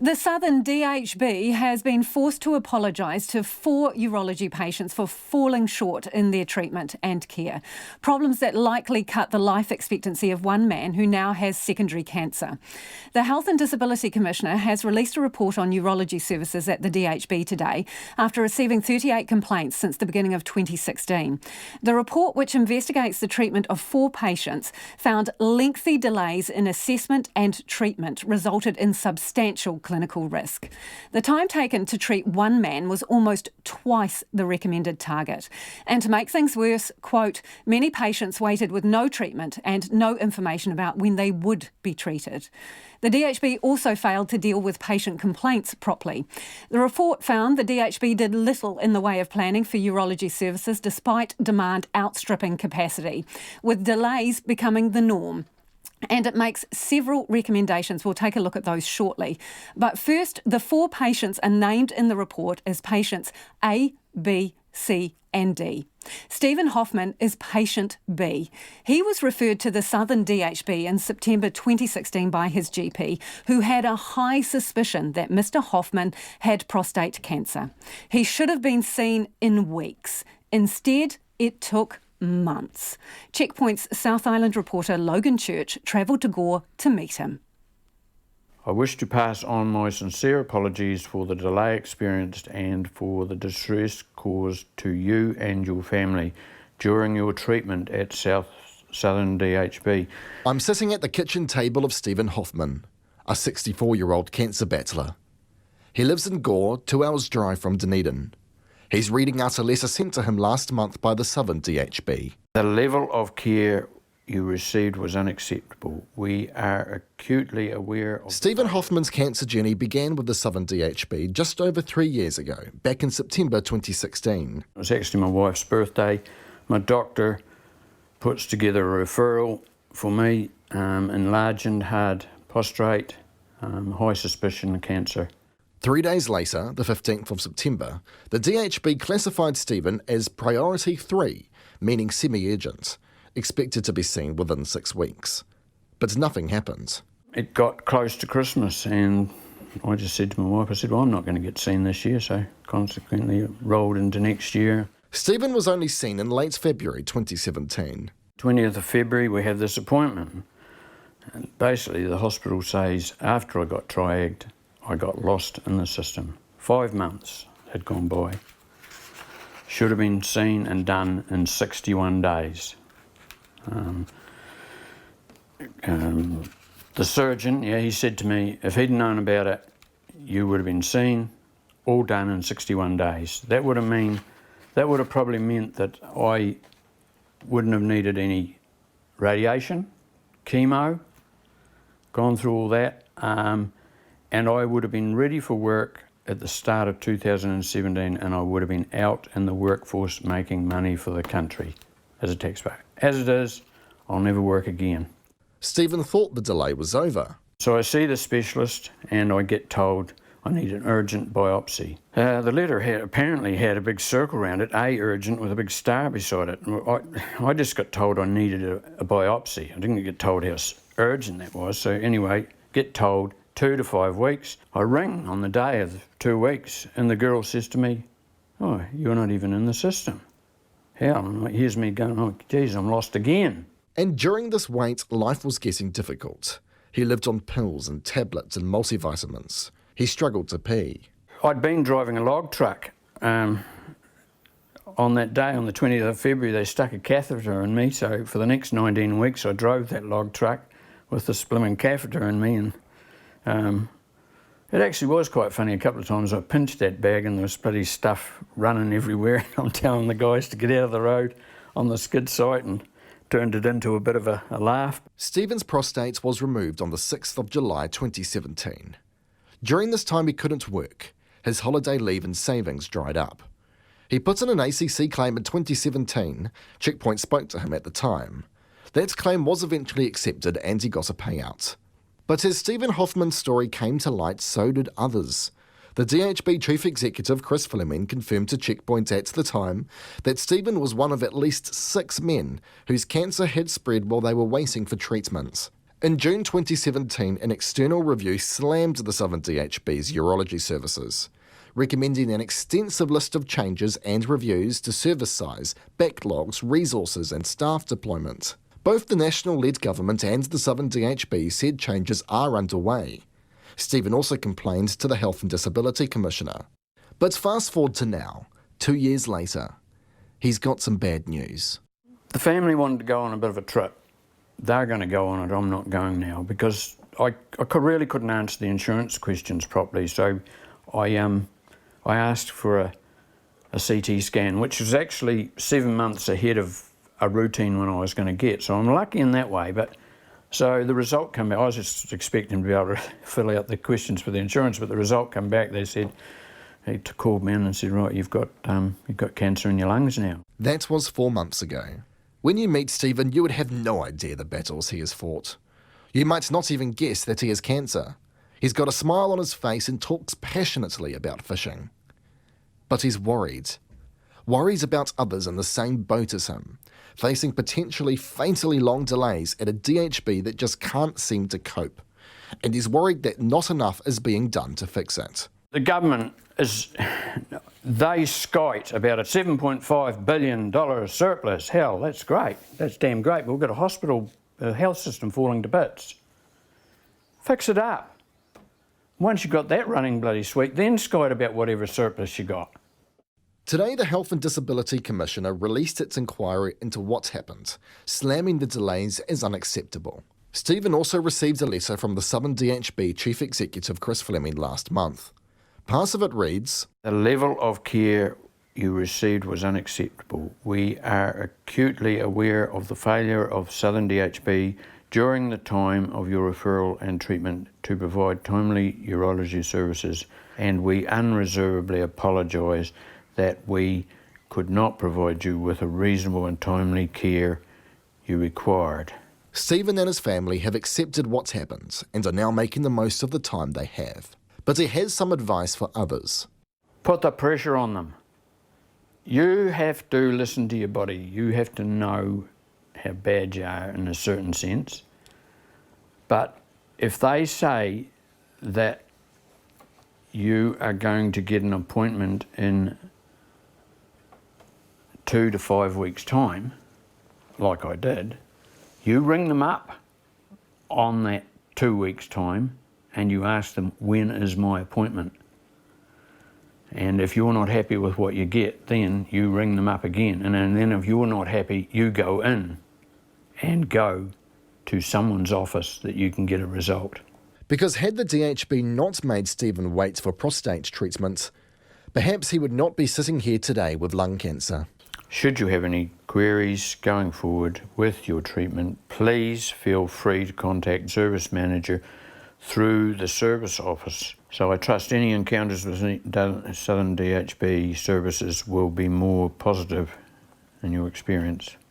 The Southern DHB has been forced to apologise to 4 urology patients for falling short in their treatment and care. Problems that likely cut the life expectancy of one man who now has secondary cancer. The Health and Disability Commissioner has released a report on urology services at the DHB today after receiving 38 complaints since the beginning of 2016. The report, which investigates the treatment of 4 patients, found lengthy delays in assessment and treatment resulted in substantial clinical risk. The time taken to treat one man was almost twice the recommended target. And to make things worse, quote, many patients waited with no treatment and no information about when they would be treated. The DHB also failed to deal with patient complaints properly. The report found the DHB did little in the way of planning for urology services despite demand outstripping capacity, with delays becoming the norm. And it makes several recommendations. We'll take a look at those shortly. But first, the 4 patients are named in the report as patients A, B, C and D. Stephen Hoffman is patient B. He was referred to the Southern DHB in September 2016 by his GP, who had a high suspicion that Mr. Hoffman had prostate cancer. He should have been seen in weeks. Instead, it took months. Checkpoint's South Island reporter Logan Church travelled to Gore to meet him. I wish to pass on my sincere apologies for the delay experienced and for the distress caused to you and your family during your treatment at Southern DHB. I'm sitting at the kitchen table of Stephen Hoffman, a 64-year-old cancer battler. He lives in Gore, 2 hours' drive from Dunedin. He's reading out a letter sent to him last month by the Southern DHB. The level of care you received was unacceptable. We are acutely aware of... Stephen Hoffman's cancer journey began with the Southern DHB just over 3 years ago, back in September 2016. It was actually my wife's birthday. My doctor puts together a referral for me, enlarged, hard, prostrate, high suspicion of cancer. 3 days later, the 15th of September, the DHB classified Stephen as Priority 3, meaning semi-urgent, expected to be seen within 6 weeks. But nothing happened. It got close to Christmas and I just said to my wife, I said, well, I'm not going to get seen this year, so consequently it rolled into next year. Stephen was only seen in late February 2017. 20th of February, we have this appointment. And basically, the hospital says, after I got triagged, I got lost in the system. 5 months had gone by. Should have been seen and done in 61 days. The surgeon, he said to me, if he'd known about it, you would have been seen, all done in 61 days. That would have probably meant that I wouldn't have needed any radiation, chemo, gone through all that, and I would have been ready for work at the start of 2017, and I would have been out in the workforce making money for the country as a taxpayer. As it is, I'll never work again. Stephen thought the delay was over. So I see the specialist and I get told I need an urgent biopsy. The letter apparently had a big circle around it, A, urgent, with a big star beside it. I just got told I needed a biopsy. I didn't get told how urgent that was. So anyway, get told 2 to 5 weeks. I ring on the day of 2 weeks and the girl says to me, oh, you're not even in the system. How? And here's me going, oh, geez, I'm lost again. And during this wait, life was getting difficult. He lived on pills and tablets and multivitamins. He struggled to pee. I'd been driving a log truck. On that day, on the 20th of February, they stuck a catheter in me, so for the next 19 weeks I drove that log truck with this blooming catheter in me, and it actually was quite funny. A couple of times I pinched that bag and there was bloody stuff running everywhere. I'm telling the guys to get out of the road on the skid site and turned it into a bit of a laugh. Stephen's prostate was removed on the 6th of July 2017. During this time he couldn't work. His holiday leave and savings dried up. He put in an ACC claim in 2017. Checkpoint spoke to him at the time. That claim was eventually accepted and he got a payout. But as Stephen Hoffman's story came to light, so did others. The DHB Chief Executive Chris Fleming confirmed to Checkpoint at the time that Stephen was one of at least 6 men whose cancer had spread while they were waiting for treatment. In June 2017, an external review slammed the Southern DHB's urology services, recommending an extensive list of changes and reviews to service size, backlogs, resources and staff deployment. Both the national-led government and the Southern DHB said changes are underway. Stephen also complained to the Health and Disability Commissioner. But fast forward to now, 2 years later, he's got some bad news. The family wanted to go on a bit of a trip. They're going to go on it, I'm not going now, because I really couldn't answer the insurance questions properly, so I asked for a CT scan, which was actually 7 months ahead of a routine one I was going to get. So I'm lucky in that way. But so the result came back. I was just expecting to be able to fill out the questions for the insurance, but the result came back. They said, he called me in and said, right, you've got cancer in your lungs now. That was 4 months ago. When you meet Stephen, you would have no idea the battles he has fought. You might not even guess that he has cancer. He's got a smile on his face and talks passionately about fishing. But he's worried. Worries about others in the same boat as him, facing potentially fatally long delays at a DHB that just can't seem to cope. And he's worried that not enough is being done to fix it. The government they skite about a $7.5 billion surplus. Hell, that's great. That's damn great. But we've got a hospital, a health system falling to bits. Fix it up. Once you've got that running bloody sweet, then skite about whatever surplus you got. Today, the Health and Disability Commissioner released its inquiry into what's happened, slamming the delays as unacceptable. Stephen also received a letter from the Southern DHB Chief Executive Chris Fleming last month. Part of it reads, "The level of care you received was unacceptable. We are acutely aware of the failure of Southern DHB during the time of your referral and treatment to provide timely urology services, and we unreservedly apologise that we could not provide you with a reasonable and timely care you required." Stephen and his family have accepted what's happened and are now making the most of the time they have. But he has some advice for others. Put the pressure on them. You have to listen to your body. You have to know how bad you are in a certain sense. But if they say that you are going to get an appointment in 2 to 5 weeks' time, like I did, you ring them up on that 2 weeks' time and you ask them, when is my appointment? And if you're not happy with what you get, then you ring them up again. And then if you're not happy, you go in and go to someone's office that you can get a result. Because had the DHB not made Stephen wait for prostate treatment, perhaps he would not be sitting here today with lung cancer. Should you have any queries going forward with your treatment, please feel free to contact Service Manager through the service office. So I trust any encounters with Southern DHB services will be more positive in your experience.